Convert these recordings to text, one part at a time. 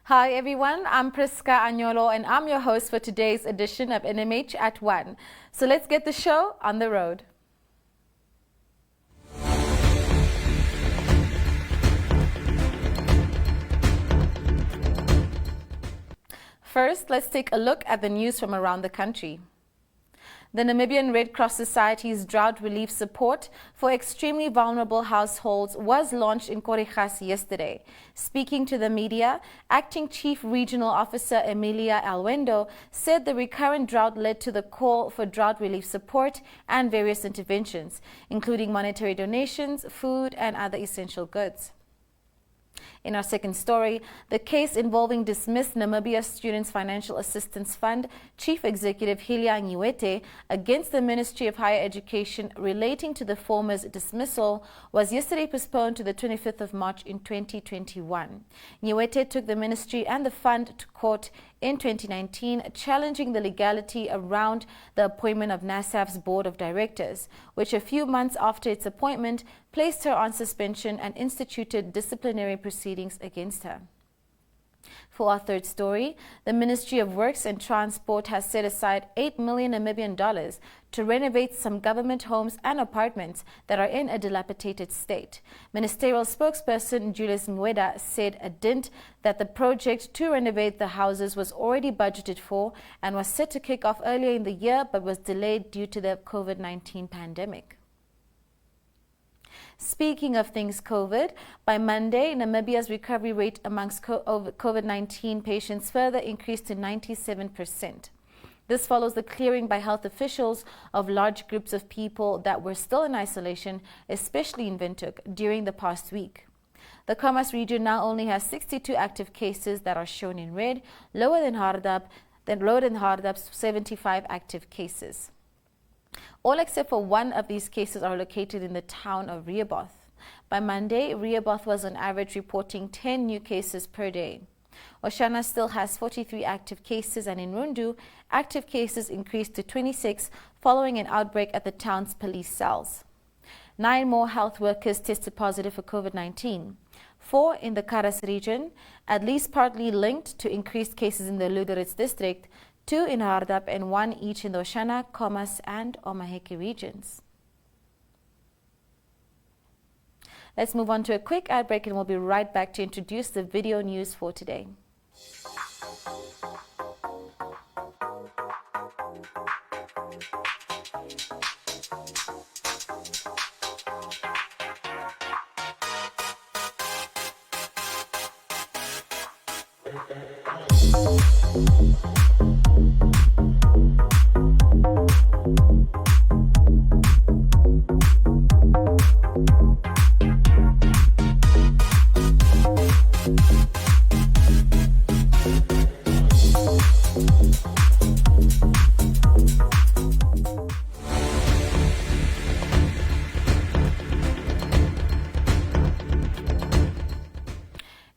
Hi everyone, I'm Priska Agnolo and I'm your host for today's edition of NMH at 1. So let's get the show on the road. First, let's take a look at the news from around the country. The Namibian Red Cross Society's drought relief support for extremely vulnerable households was launched in Korigasi yesterday. Speaking to the media, Acting Chief Regional Officer Emilia Alwendo said the recurrent drought led to the call for drought relief support and various interventions, including monetary donations, food, and other essential goods. In our second story, the case involving dismissed Namibia Students Financial Assistance Fund Chief Executive Hilia Nyiwete against the Ministry of Higher Education relating to the former's dismissal was yesterday postponed to the 25th of March in 2021. Nyiwete took the ministry and the fund to court in 2019, challenging the legality around the appointment of NASAF's board of directors, which a few months after its appointment placed her on suspension and instituted disciplinary proceedings against her. For our third story, the Ministry of Works and Transport has set aside $8 million Namibian to renovate some government homes and apartments that are in a dilapidated state. Ministerial spokesperson Julius Ngweda said a dint that the project to renovate the houses was already budgeted for and was set to kick off earlier in the year but was delayed due to the COVID-19 pandemic. Speaking of things COVID, by Monday, Namibia's recovery rate amongst COVID-19 patients further increased to 97%. This follows the clearing by health officials of large groups of people that were still in isolation, especially in Windhoek, during the past week. The Khomas region now only has 62 active cases that are shown in red, lower than Hardap's 75 active cases. All except for one of these cases are located in the town of Rehoboth. By Monday, Rehoboth was on average reporting 10 new cases per day. Oshana still has 43 active cases, and in Rundu, active cases increased to 26 following an outbreak at the town's police cells. 9 more health workers tested positive for COVID-19. 4 in the Karas region, at least partly linked to increased cases in the Luderitz district, 2 in Hardap and 1 each in the Oshana, Khomas and Omaheke regions. Let's move on to a quick ad break and we'll be right back to introduce the video news for today.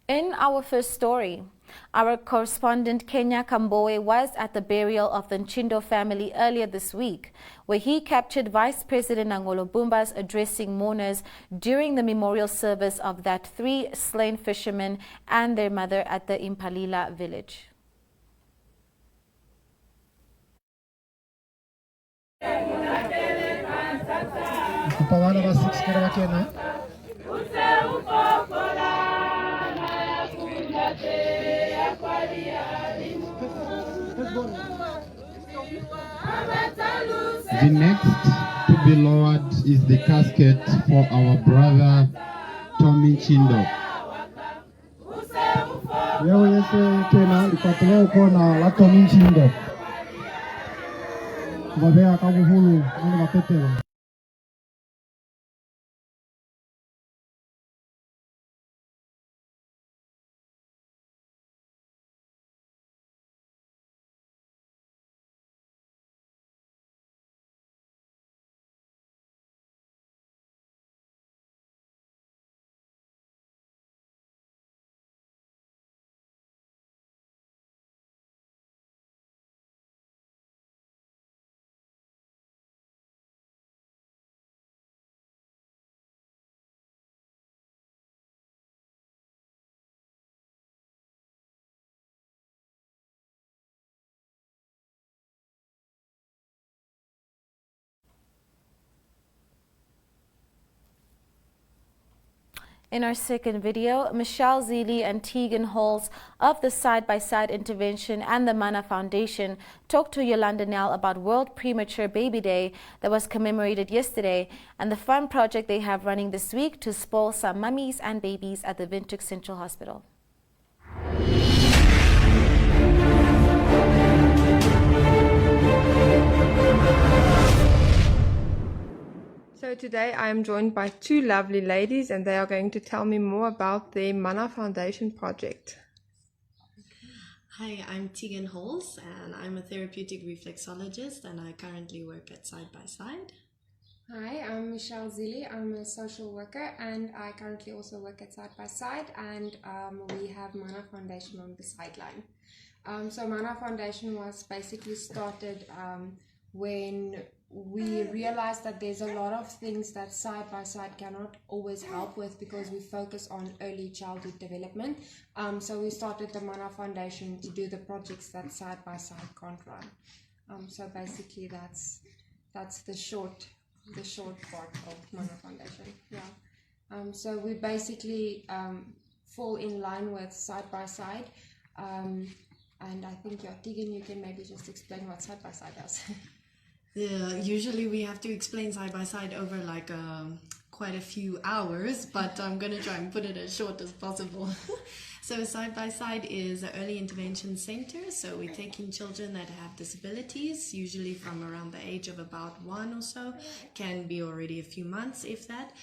In our first story, our correspondent Kenya Kambowe was at the burial of the Nchindo family earlier this week, where he captured Vice President Nangolo Bumba's addressing mourners during the memorial service of that 3 slain fishermen and their mother at the Impalila village. The next to be lowered is the casket for our brother Tommy Chindo. Leo yese tena ipatile ukona la Tommy Chindo. Kubabea kabuhulu nani mapetela. In our second video, Michelle Zeely and Tegan Halls of the Side by Side Intervention and the Mana Foundation talked to Yolanda Nell about World Premature Baby Day that was commemorated yesterday and the fun project they have running this week to spoil some mummies and babies at the Windhoek Central Hospital. So today I am joined by two lovely ladies and they are going to tell me more about the Mana Foundation project. Hi, I'm Tegan Halls and I'm a therapeutic reflexologist and I currently work at Side by Side. Hi, I'm Michelle Zeely. I'm a social worker and I currently also work at Side by Side, and we have Mana Foundation on the sideline. So Mana Foundation was basically started when we realized that there's a lot of things that Side by Side cannot always help with because we focus on early childhood development. So we started the Mana Foundation to do the projects that Side by Side can't run. So basically that's the short part of Mana Foundation. Yeah. So we basically fall in line with Side by Side. And I think, Tegan, you can maybe just explain what Side by Side does. Usually we have to explain Side by Side over like quite a few hours, but I'm going to try and put it as short as possible. So Side by Side is an early intervention center, so we take in children that have disabilities, usually from around the age of about 1 or so, can be already a few months if that,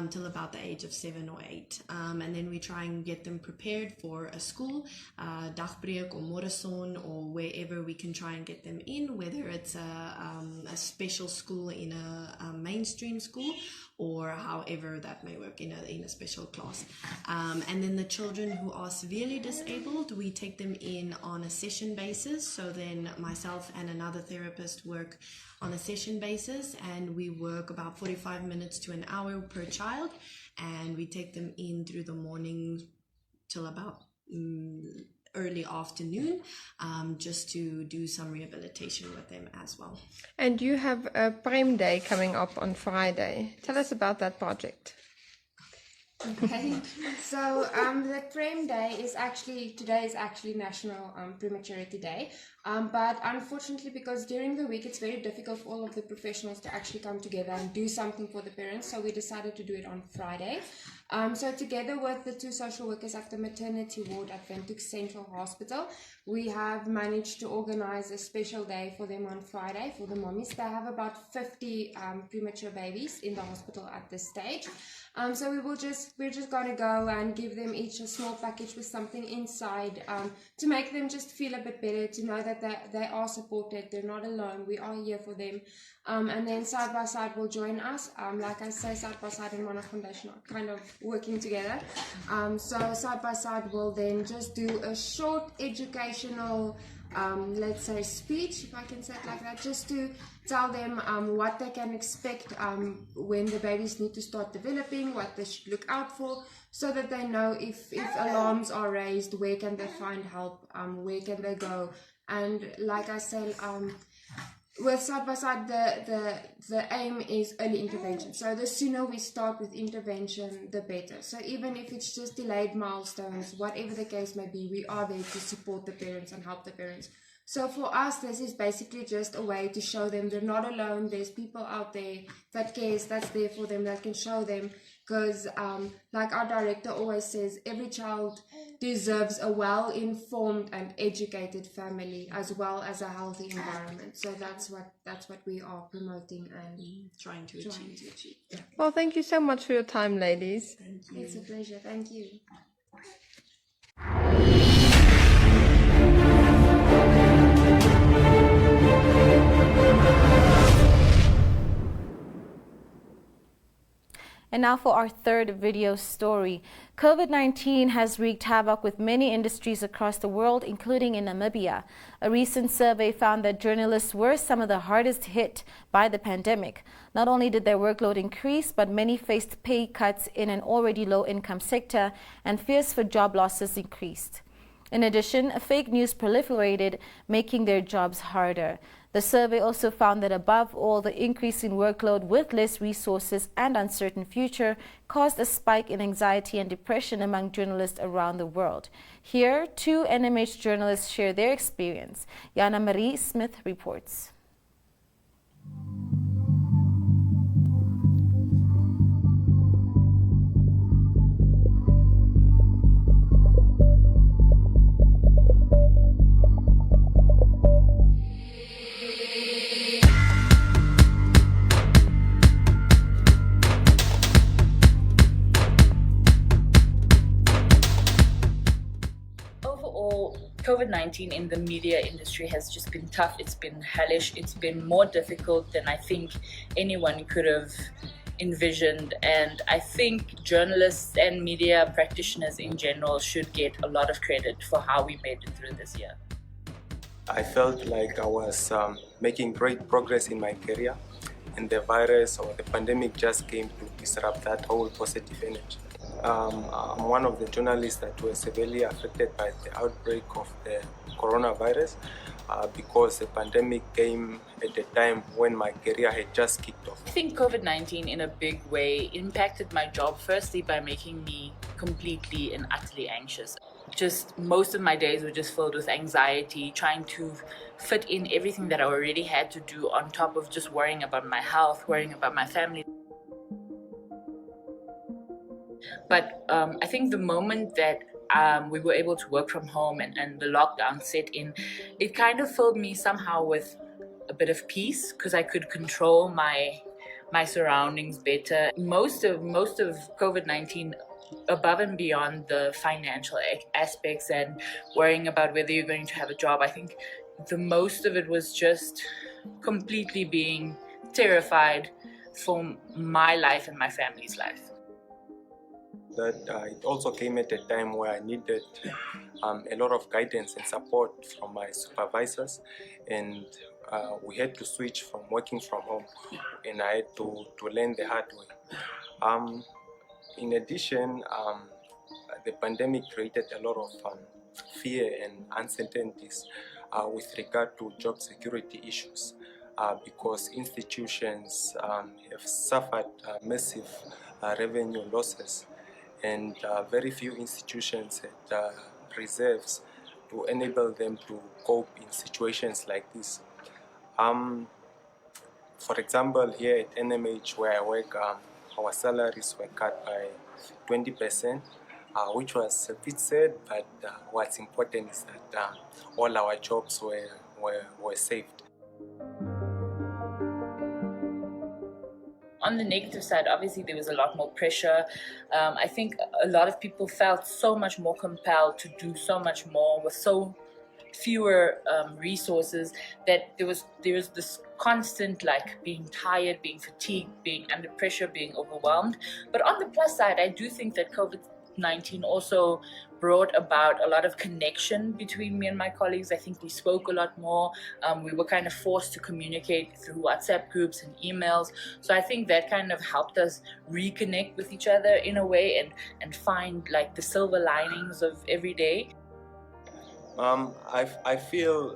till about the age of 7 or 8. And then we try and get them prepared for a school, dagbreek or morason, or wherever we can try and get them in, whether it's a special school in a mainstream school, or however that may work in a special class. And then the children who are severely disabled, we take them in on a session basis. So then myself and another therapist work on a session basis, and we work about 45 minutes to an hour per child, and we take them in through the morning till about early afternoon, just to do some rehabilitation with them as well. And you have a Prem Day coming up on Friday. Tell us about that project. Okay, so the Prem Day is today is actually National Prematurity Day, but unfortunately, because during the week it's very difficult for all of the professionals to actually come together and do something for the parents, so we decided to do it on Friday. So together with the two social workers at the maternity ward at Windhoek Central Hospital, we have managed to organize a special day for them on Friday for the mommies. They have about 50 premature babies in the hospital at this stage. So we're just going to go and give them each a small package with something inside to make them just feel a bit better, to know that they are supported, they're not alone, we are here for them. And then Side by Side will join us. Like I say, Side by Side and Mana Foundation are kind of working together. So Side by Side will then just do a short educational let's say speech, if I can say it like that, just to tell them what they can expect when the babies need to start developing, what they should look out for, so that they know if alarms are raised, where can they find help, where can they go. And like I said, with Side by Side, the aim is early intervention. So the sooner we start with intervention, the better. So even if it's just delayed milestones, whatever the case may be, we are there to support the parents and help the parents. So for us, this is basically just a way to show them they're not alone. There's people out there that cares, that's there for them, that can show them. Because like our director always says, every child deserves a well-informed and educated family as well as a healthy environment. So that's what we are promoting and Trying to achieve. Yeah. Well, thank you so much for your time, ladies. Thank you. It's a pleasure. Thank you. And now for our third video story. COVID-19 has wreaked havoc with many industries across the world, including in Namibia. A recent survey found that journalists were some of the hardest hit by the pandemic. Not only did their workload increase, but many faced pay cuts in an already low-income sector, and fears for job losses increased. In addition, fake news proliferated, making their jobs harder. The survey also found that above all, the increase in workload with less resources and uncertain future caused a spike in anxiety and depression among journalists around the world. Here, 2 NMH journalists share their experience. Yana Marie Smith reports. COVID-19 in the media industry has just been tough. It's been hellish. It's been more difficult than I think anyone could have envisioned. And I think journalists and media practitioners in general should get a lot of credit for how we made it through this year. I felt like I was making great progress in my career, and the virus or the pandemic just came to disrupt that whole positive energy. I'm one of the journalists that were severely affected by the outbreak of the coronavirus because the pandemic came at a time when my career had just kicked off. I think COVID-19 in a big way impacted my job, firstly by making me completely and utterly anxious. Just most of my days were just filled with anxiety, trying to fit in everything that I already had to do on top of just worrying about my health, worrying about my family. But I think the moment that we were able to work from home and the lockdown set in, it kind of filled me somehow with a bit of peace because I could control my surroundings better. Most of COVID-19, above and beyond the financial aspects and worrying about whether you're going to have a job, I think the most of it was just completely being terrified for my life and my family's life. That it also came at a time where I needed a lot of guidance and support from my supervisors, and we had to switch from working from home, and I had to learn the hard way. In addition, the pandemic created a lot of fear and uncertainties with regard to job security issues because institutions have suffered massive revenue losses, and very few institutions had reserves to enable them to cope in situations like this. For example, here at NMH where I work, our salaries were cut by 20%, which was a bit sad, but what's important is that all our jobs were saved. On the negative side, obviously there was a lot more pressure. I think a lot of people felt so much more compelled to do so much more with so fewer resources that there was this constant being tired, being fatigued, being under pressure, being overwhelmed. But on the plus side, I do think that COVID-19 also brought about a lot of connection between me and my colleagues. I think we spoke a lot more. We were kind of forced to communicate through WhatsApp groups and emails. So I think that kind of helped us reconnect with each other in a way and find the silver linings of every day. I feel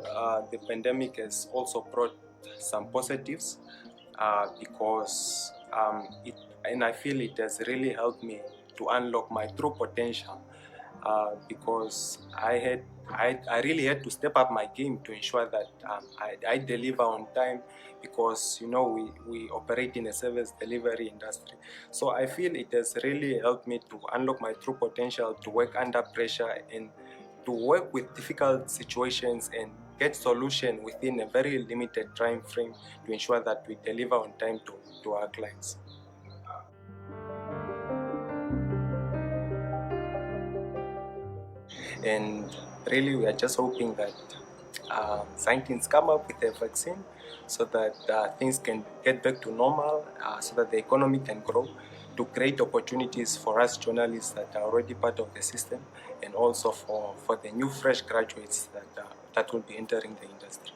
the pandemic has also brought some positives because I feel it has really helped me to unlock my true potential because I really had to step up my game to ensure that I deliver on time because we operate in a service delivery industry. So I feel it has really helped me to unlock my true potential, to work under pressure and to work with difficult situations and get solution within a very limited time frame to ensure that we deliver on time to our clients. And really we are just hoping that scientists come up with a vaccine so that things can get back to normal, so that the economy can grow, to create opportunities for us journalists that are already part of the system, and also for the new fresh graduates that will be entering the industry.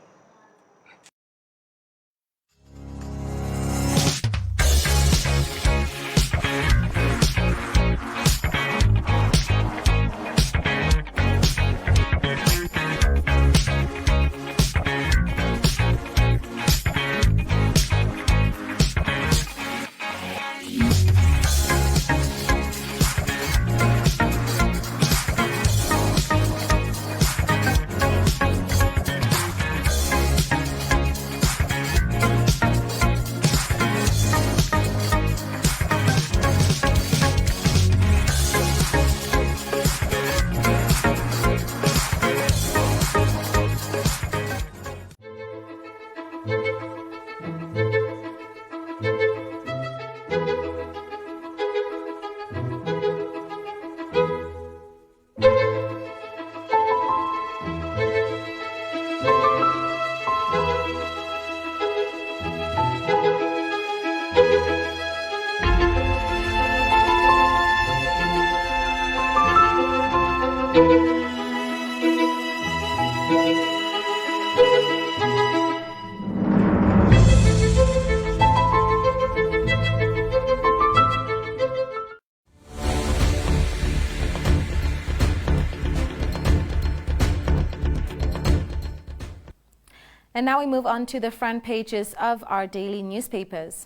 And now we move on to the front pages of our daily newspapers.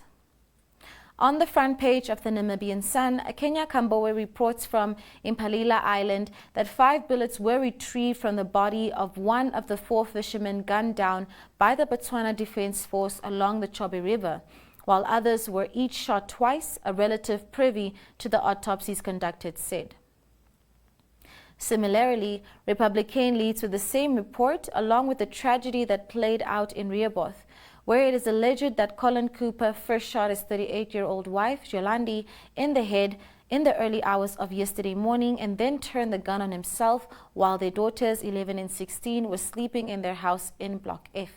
On the front page of the Namibian Sun, Kenya Kambowe reports from Impalila Island that 5 bullets were retrieved from the body of one of the 4 fishermen gunned down by the Botswana Defence Force along the Chobe River, while others were each shot twice, a relative privy to the autopsies conducted said. Similarly, Republican leads with the same report, along with the tragedy that played out in Rehoboth, where it is alleged that Colin Cooper first shot his 38-year-old wife, Jolandi, in the head in the early hours of yesterday morning and then turned the gun on himself while their daughters, 11 and 16, were sleeping in their house in Block F.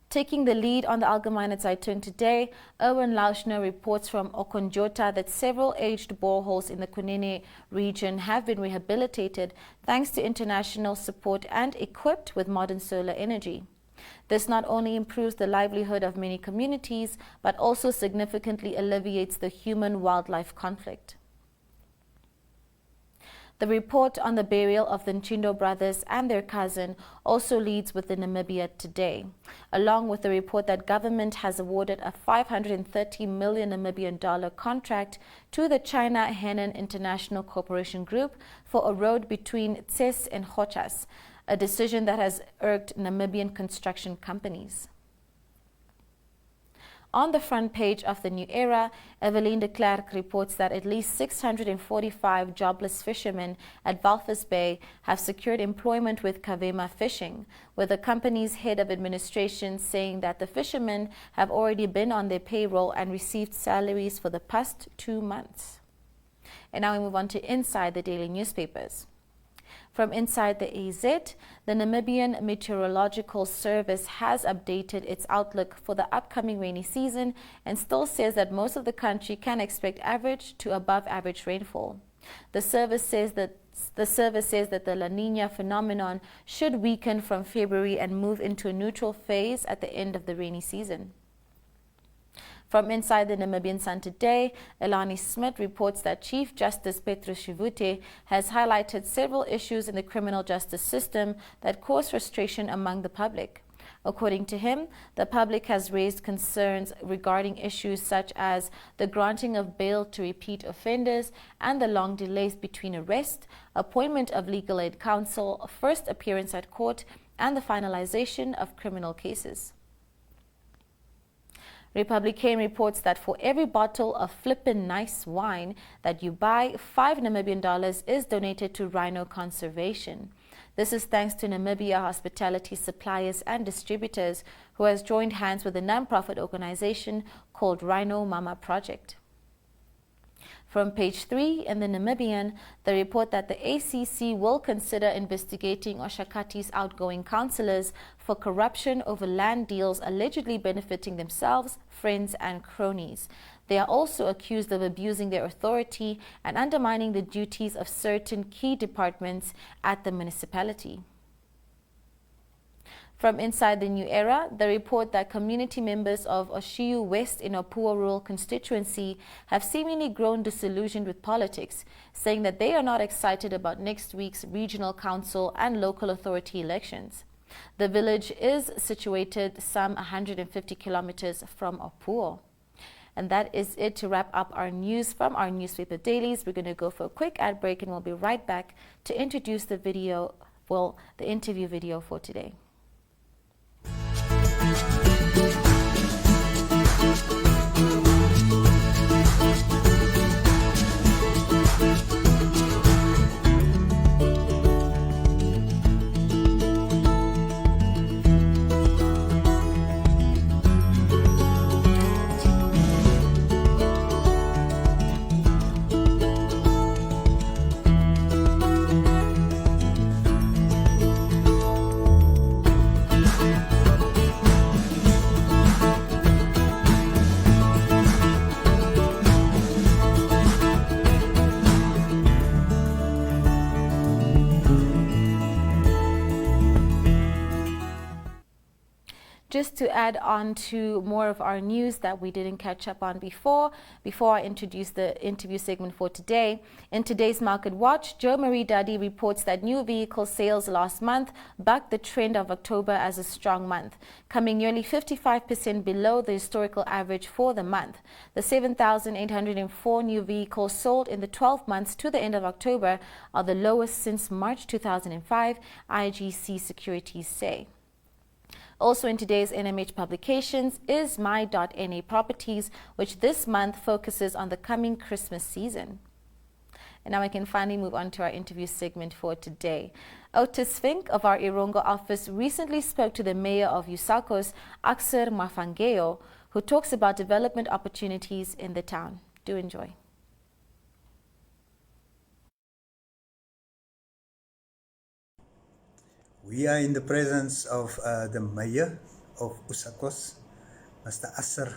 Taking the lead on the Allgemeine Zeitung today, Erwin Lauschner reports from Okonjota that several aged boreholes in the Kunene region have been rehabilitated thanks to international support and equipped with modern solar energy. This not only improves the livelihood of many communities, but also significantly alleviates the human-wildlife conflict. The report on the burial of the Nchindo brothers and their cousin also leads with the Namibia Today, along with the report that government has awarded a 530 million Namibian dollar contract to the China Henan International Corporation Group for a road between Tses and Hochas, a decision that has irked Namibian construction companies. On the front page of the New Era, Eveline de Klerk reports that at least 645 jobless fishermen at Walvis Bay have secured employment with Kavema Fishing, with the company's head of administration saying that the fishermen have already been on their payroll and received salaries for the past 2 months. And now we move on to inside the daily newspapers. From inside the AZ, the Namibian Meteorological Service has updated its outlook for the upcoming rainy season and still says that most of the country can expect average to above average rainfall. The service says that the La Nina phenomenon should weaken from February and move into a neutral phase at the end of the rainy season. From inside the Namibian Sun today, Elani Smith reports that Chief Justice Petrus Shivute has highlighted several issues in the criminal justice system that cause frustration among the public. According to him, the public has raised concerns regarding issues such as the granting of bail to repeat offenders and the long delays between arrest, appointment of legal aid counsel, first appearance at court, and the finalization of criminal cases. Republican reports that for every bottle of flippin' nice wine that you buy, $5 Namibian is donated to rhino conservation. This is thanks to Namibia Hospitality Suppliers and Distributors, who has joined hands with a non-profit organization called Rhino Mama Project. From page 3 in the Namibian, the report that the ACC will consider investigating Oshakati's outgoing councillors for corruption over land deals allegedly benefiting themselves, friends and cronies. They are also accused of abusing their authority and undermining the duties of certain key departments at the municipality. From inside the New Era, the report that community members of Oshiu West in Opuo rural constituency have seemingly grown disillusioned with politics, saying that they are not excited about next week's regional council and local authority elections. The village is situated some 150 kilometers from Opuo. And that is it to wrap up our news from our newspaper dailies. We're going to go for a quick ad break and we'll be right back to introduce the interview video for today. just to add on to more of our news that we didn't catch up on before I introduce the interview segment for today, in today's Market Watch, Jo Marie Dadi reports that new vehicle sales last month bucked the trend of October as a strong month, coming nearly 55% below the historical average for the month. The 7,804 new vehicles sold in the 12 months to the end of October are the lowest since March 2005, IGC Securities say. Also in today's NMH publications is My.NA Properties, which this month focuses on the coming Christmas season. And now we can finally move on to our interview segment for today. Otis Fink of our Irongo office recently spoke to the mayor of Usakos, Axer Mafangeo, who talks about development opportunities in the town. Do enjoy. We are in the presence of the mayor of Usakos, Mr. Axer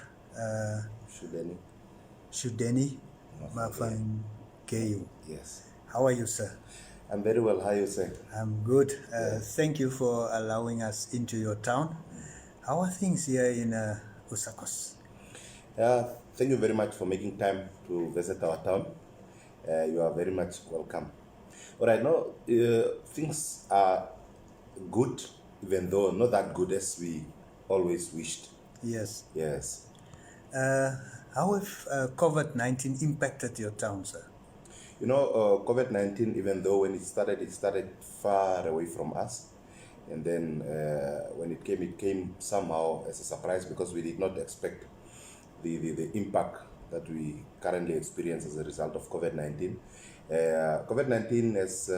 Shudeni Mafangeo. Yes. How are you, sir? I'm very well. How are you, sir? I'm good. Thank you for allowing us into your town. How are things here in Usakos? Thank you very much for making time to visit our town. You are very much welcome. All right, now things are good, even though not that good as we always wished. Yes. Yes. How have COVID-19 impacted your town, sir? You know, COVID-19, even though when it started far away from us. And then when it came somehow as a surprise because we did not expect the impact that we currently experience as a result of COVID-19. COVID-19 has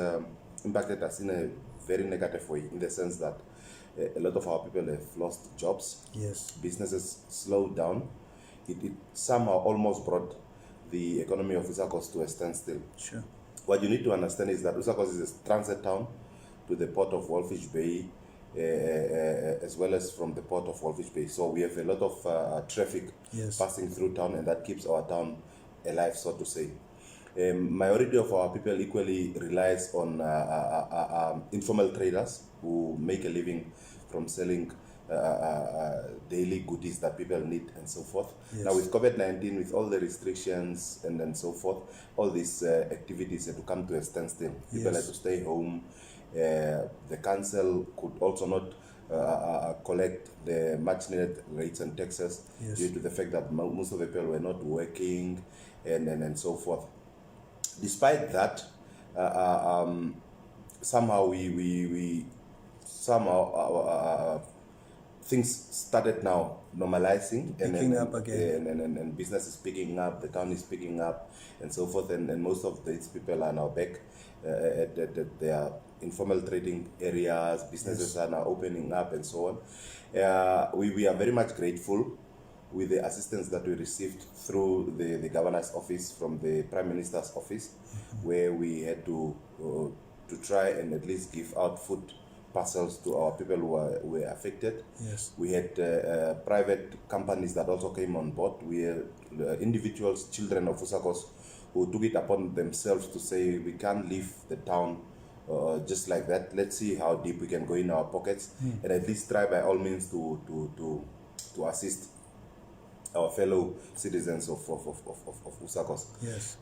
impacted us in a very negative way, in the sense that a lot of our people have lost jobs. Yes. Businesses slowed down. It somehow almost brought the economy of Usakos to a standstill. Sure. What you need to understand is that Usakos is a transit town to the port of Wolfish Bay, as well as from the port of Wolfish Bay. So we have a lot of traffic passing through town, and that keeps our town alive, so to say. Majority of our people equally relies on informal traders who make a living from selling daily goodies that people need and so forth. Yes. Now with COVID-19, with all the restrictions and so forth, all these activities had to come to a standstill. People had to stay home. The council could also not collect the much needed rates and taxes due to the fact that most of the people were not working and so forth. Despite that, somehow things started now normalizing and business is picking up, the town is picking up and so forth, and most of these people are now back at their informal trading areas. Businesses are now opening up and so on. We are very much grateful with the assistance that we received through the governor's office from the Prime Minister's office, where we had to try and at least give out food parcels to our people who were affected. Yes. We had private companies that also came on board. We had individuals, children of Usakos, who took it upon themselves to say, we can't leave the town just like that. Let's see how deep we can go in our pockets and at least try by all means to assist our fellow citizens of Usakos. Yes.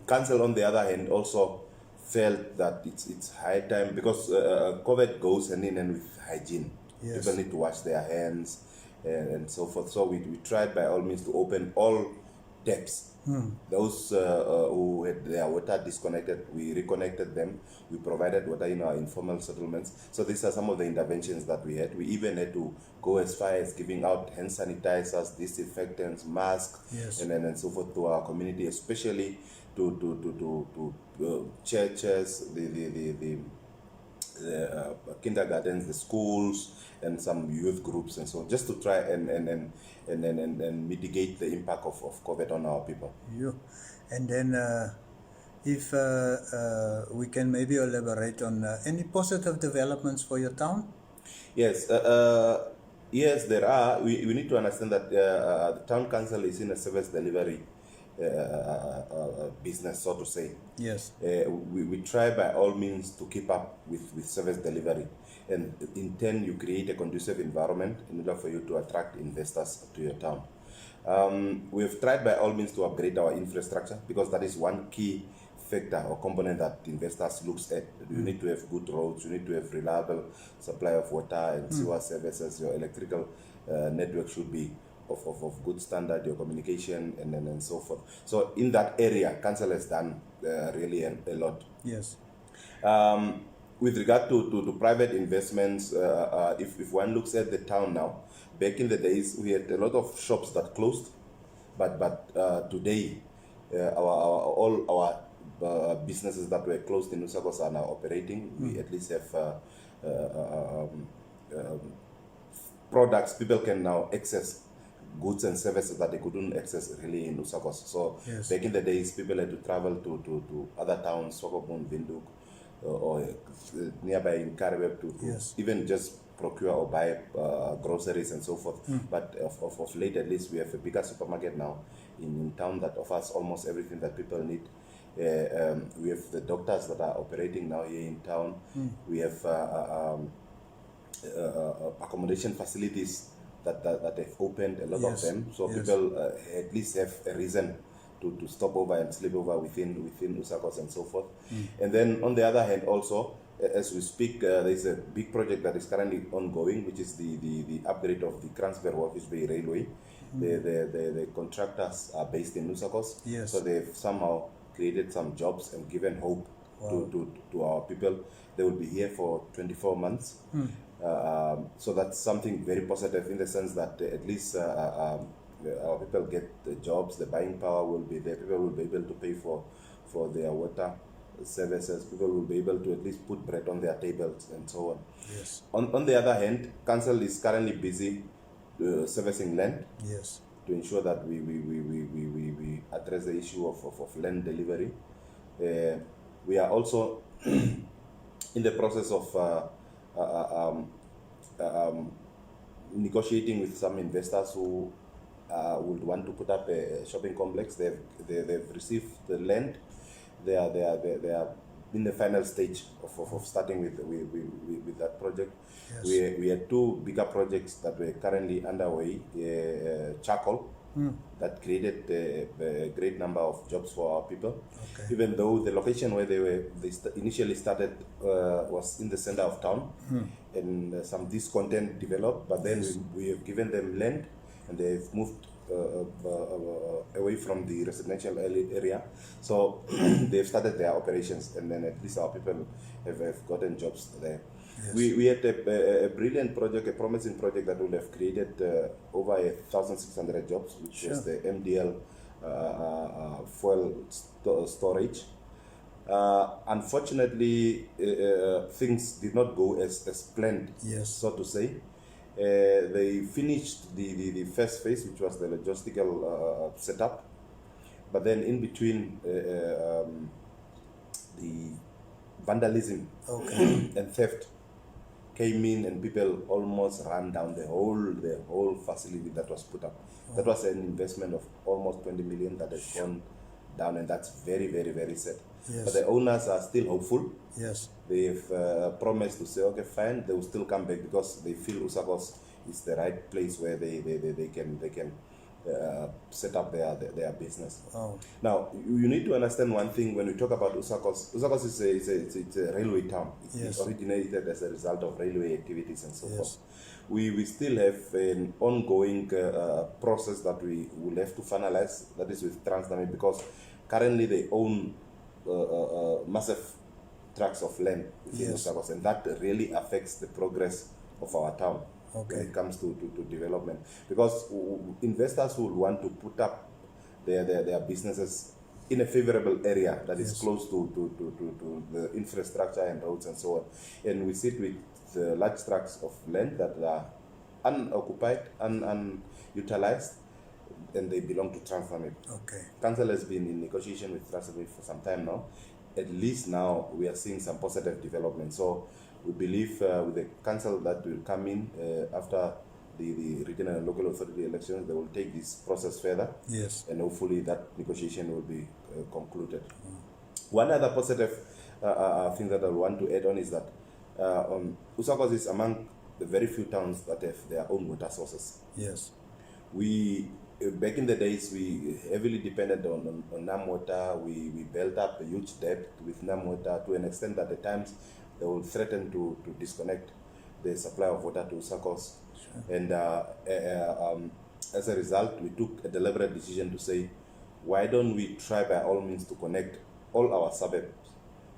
Council, on the other hand, also felt that it's high time, because COVID goes hand in hand with hygiene. Yes. People need to wash their hands and so forth. So we tried by all means to open all taps. Those who had their water disconnected, we reconnected them. We provided water in our informal settlements. So these are some of the interventions that we had. We even had to go as far as giving out hand sanitizers, disinfectants, masks, and so forth to our community, especially to churches, the kindergartens, the schools, and some youth groups, and so on, just to try and mitigate the impact of COVID on our people. Yeah. And then if we can maybe elaborate on any positive developments for your town? Yes, yes, there are. We need to understand that the town council is in a service delivery business, so to say. Yes. We try by all means to keep up with service delivery. and in turn you create a conducive environment in order for you to attract investors to your town. We've tried by all means to upgrade our infrastructure, because that is one key factor or component that investors looks at. You need to have good roads, you need to have reliable supply of water and sewer services. Your electrical network should be of good standard, your communication and so forth. So in that area, council has done really a lot. Yes. With regard to private investments, if one looks at the town now, back in the days we had a lot of shops that closed, but today all our businesses that were closed in Usakos are now operating. We at least have products. People can now access goods and services that they couldn't access really in Usakos. So back in the days, people had to travel to other towns, Swakopmund, Windhoek, or nearby in Karibeb to even just procure or buy groceries and so forth. But of late, at least, we have a bigger supermarket now in town that offers almost everything that people need. We have the doctors that are operating now here in town. We have accommodation facilities that have opened, a lot of them. So people at least have a reason to stop over and sleep over within Usakos and so forth. And then on the other hand also, as we speak, there is a big project that is currently ongoing, which is the upgrade of the Kransberg-Walvis Bay Railway. The contractors are based in Usakos, so they've somehow created some jobs and given hope to our people. They will be here for 24 months. So that's something very positive, in the sense that at least our people get the jobs, the buying power will be there, people will be able to pay for their water services, people will be able to at least put bread on their tables and so on. Yes. On the other hand, council is currently busy servicing land. Yes. To ensure that we address the issue of land delivery. We are also in the process of negotiating with some investors who would want to put up a shopping complex. They've received the land. They are in the final stage of starting with that project. Yes. We had two bigger projects that were currently underway. Charcoal, that created a great number of jobs for our people. Okay. Even though the location where they initially started was in the center of town, and some discontent developed, but then we have given them land, and they've moved away from the residential area, so they've started their operations, and then at least our people have gotten jobs there. Yes. We had a brilliant project, a promising project that would have created over 1,600 jobs, which was the MDL fuel storage. Unfortunately, things did not go as planned, so to say. They finished the first phase, which was the logistical setup, but then in between the vandalism and theft came in, and people almost ran down the whole facility that was put up. That was an investment of almost 20 million that has gone down, and that's very, very, very sad. But the owners are still hopeful. They've promised to say, okay, fine, they will still come back, because they feel Usakos is the right place where they can set up their business. Now, you need to understand one thing when we talk about Usakos. Usakos is a railway town. It originated as a result of railway activities and so forth. We still have an ongoing process that we will have to finalize, that is with Namibia, because currently they own massive tracts of land within Usakos, and that really affects the progress of our town when it comes to development, because investors will want to put up their businesses in a favorable area that is close to the infrastructure and roads and so on, and we sit with large tracts of land that are unoccupied, unutilized, and they belong to Namibia. Council has been in negotiation with Namibia for some time now. At least now we are seeing some positive development. So we believe with the council that will come in after the regional and local authority elections, they will take this process further. And hopefully that negotiation will be concluded. One other positive thing that I want to add on is that Usakos is among the very few towns that have their own water sources. Yes. We back in the days, we heavily depended on NAM water. We built up a huge debt with NAM water to an extent that at times they will threaten to disconnect the supply of water to Usakos. Sure. And as a result, we took a deliberate decision to say, why don't we try by all means to connect all our suburbs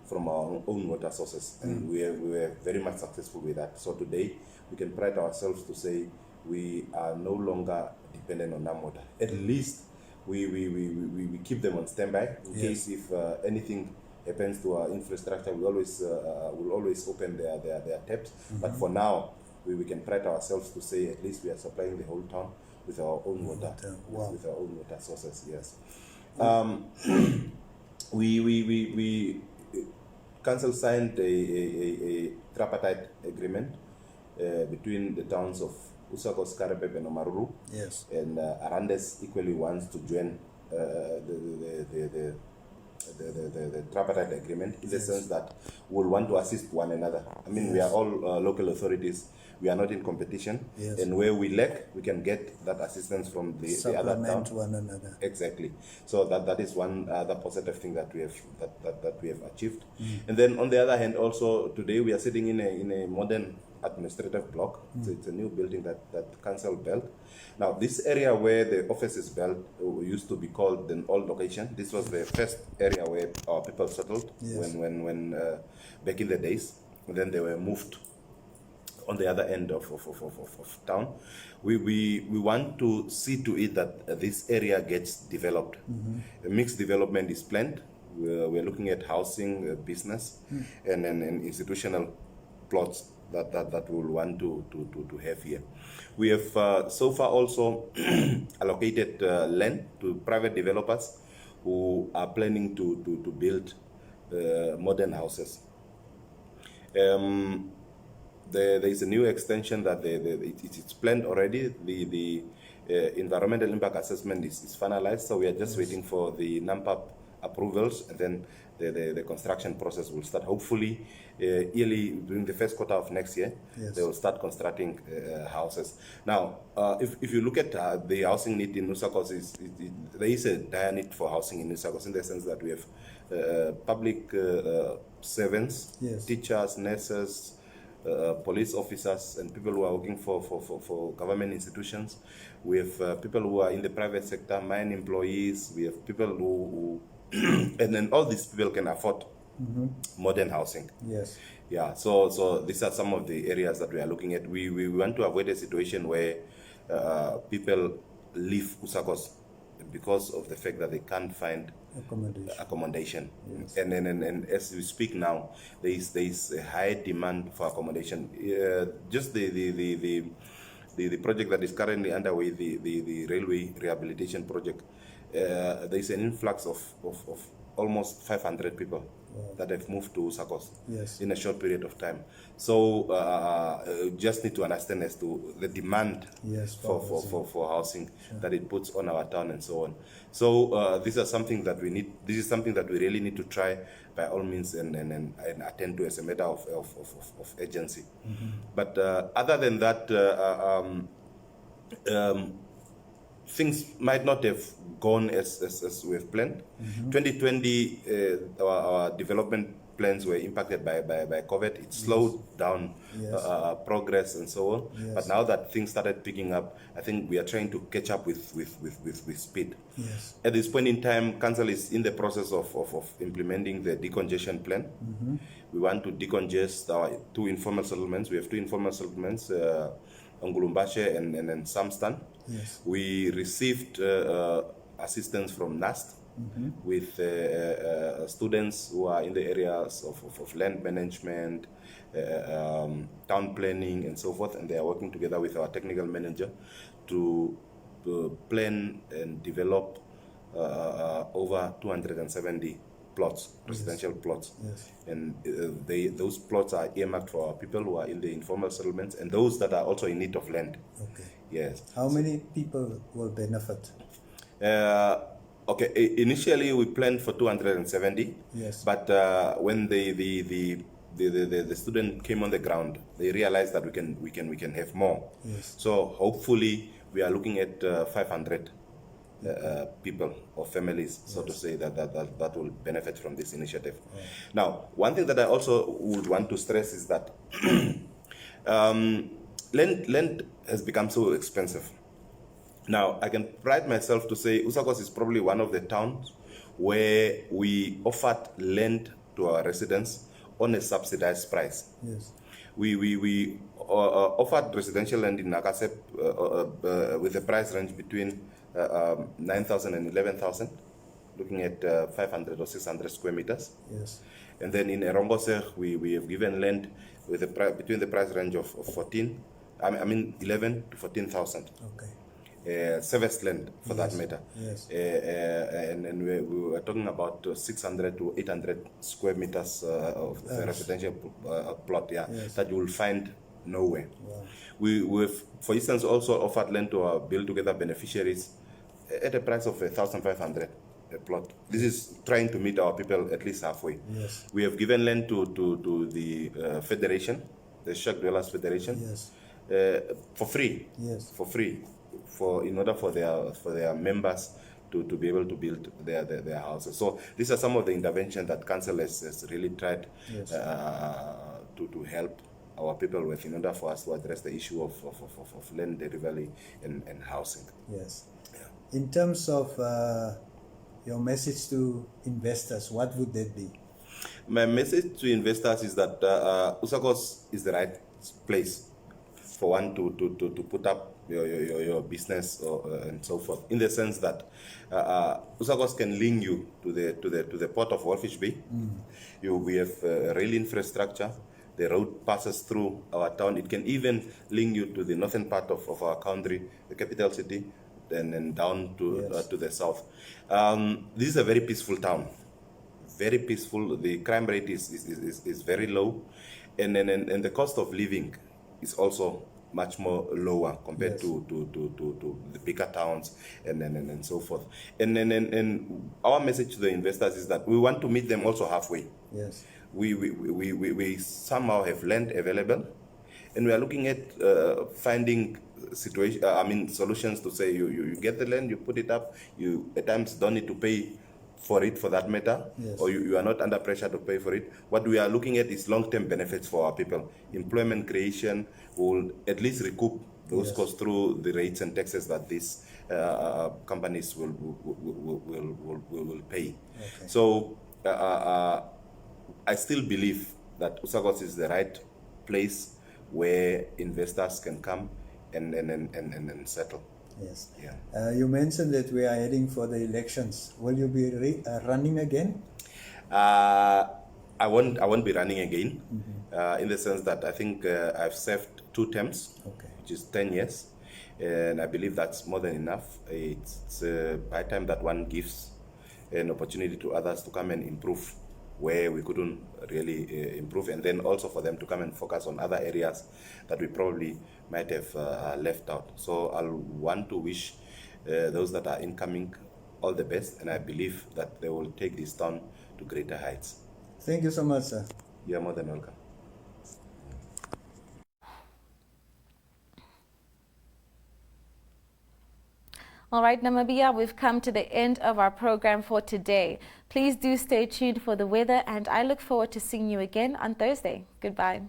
from our own water sources? And we were very much successful with that. So today, we can pride ourselves to say we are no longer dependent on NAM water. At least we keep them on standby in case if anything happens to our infrastructure. We always will always open their taps. But for now, we can pride ourselves to say at least we are supplying the whole town with our own water, with our own water sources. Yes. Council signed a tripartite agreement between the towns of Usakos, Karabeb, and Omaruru. Yes. And Arandes equally wants to join the tripartite agreement in the sense that we'll want to assist one another. I mean, we are all local authorities. We are not in competition. Yes. And where we lack, we can get that assistance from the other town. Supplement one another. Exactly. So that is one other positive thing that we have that we have achieved. And then on the other hand, also today we are sitting in a modern administrative block. So it's a new building that council built. Now this area where the office is built used to be called an old location. This was the first area where our people settled when back in the days. And then they were moved on the other end of town. We want to see to it that this area gets developed. A mixed development is planned. We're looking at housing, business, and institutional plots that we'll want to have here. We have so far also allocated land to private developers who are planning to build modern houses. There is a new extension that it's planned already. The environmental impact assessment is finalized, so we are just waiting for the NAMPAP approvals, and then the construction process will start. Hopefully, early during the first quarter of next year, they will start constructing houses. Now, if you look at the housing need in Usakos, there is a dire need for housing in Usakos in the sense that we have public servants, teachers, nurses, police officers, and people who are working for government institutions. We have people who are in the private sector, mine employees. We have people who and then all these people can afford modern housing. Yes. Yeah. So these are some of the areas that we are looking at. We want to avoid a situation where people leave Usakos because of the fact that they can't find accommodation. Yes. And as we speak now, there is a high demand for accommodation. Just the project that is currently underway, the railway rehabilitation project, there is an influx of almost 500 people that have moved to Usakos in a short period of time. So just need to understand as to the demand for housing that it puts on our town and so on. So this is something that we need. This is something that we really need to try by all means and attend to as a matter of urgency. But other than that, things might not have gone as we have planned. 2020, our development plans were impacted by COVID. It slowed down progress and so on. But now that things started picking up, I think we are trying to catch up with speed. At this point in time, Council is in the process of implementing the decongestion plan. We want to decongest our two informal settlements. We have two informal settlements, Ngulumbashe and Samstan. We received assistance from NAST with students who are in the areas of land management, town planning, and so forth, and they are working together with our technical manager to plan and develop over 270 plots, residential plots. And those plots are earmarked for our people who are in the informal settlements and those that are also in need of land. Yes. How many people will benefit? Okay, initially we planned for 270. But when the the student came on the ground, they realized that we can have more. Yes. So hopefully we are looking at 500 people or families, so to say, that will benefit from this initiative. Now, one thing that I also would want to stress is that land has become so expensive. Now, I can pride myself to say Usakos is probably one of the towns where we offered land to our residents on a subsidized price. Yes. We offered residential land in Nakasep with a price range between 9,000 and 11,000, looking at 500 or 600 square meters. Yes. And then in Erongose, we have given land with between the price range of 11 to 14,000. Okay. Service land for that matter. Yes. And we were talking about 600 to 800 square meters of residential plot, that you will find nowhere. Wow. We've, for instance, also offered land to our Build Together beneficiaries at a price of 1,500 a plot. This is trying to meet our people at least halfway. Yes. We have given land to the Federation, the Shack Dwellers Federation, Yes. For free. Yes. For free, in order for their members to be able to build their houses. So these are some of the interventions that council has really tried Yes. to help our people with, in order for us to address the issue of land delivery and housing. Yes. Yeah. In terms of your message to investors, what would that be? My message to investors is that Usakos is the right place for one to put up your business and so forth, in the sense that Usakos can link you to the port of Wolfish Bay. We have rail infrastructure. The road passes through our town. It can even link you to the northern part of our country, the capital city, and down to the south. This is a very peaceful town. Very peaceful. The crime rate is very low, and the cost of living is also much more lower compared to the bigger towns and so forth. And our message to the investors is that we want to meet them also halfway. Yes. We somehow have land available, and we are looking at finding solutions to say you get the land, you put it up, you at times don't need to pay for it, for that matter, yes. or you are not under pressure to pay for it. What we are looking at is long-term benefits for our people. Employment creation will at least recoup those costs through the rates and taxes that these companies will pay. Okay. So I still believe that Usakos is the right place where investors can come and settle. Yes. Yeah. You mentioned that we are heading for the elections. Will you be running again? I won't be running again, in the sense that I think I've served 2 terms, which is 10 years, and I believe that's more than enough. It's by the time that one gives an opportunity to others to come and improve where we couldn't really improve, and then also for them to come and focus on other areas that we probably might have left out. So I'll want to wish those that are incoming all the best, and I believe that they will take this town to greater heights. Thank you so much, sir. You're more than welcome. All right, Namibia, we've come to the end of our program for today. Please do stay tuned for the weather, and I look forward to seeing you again on Thursday. Goodbye.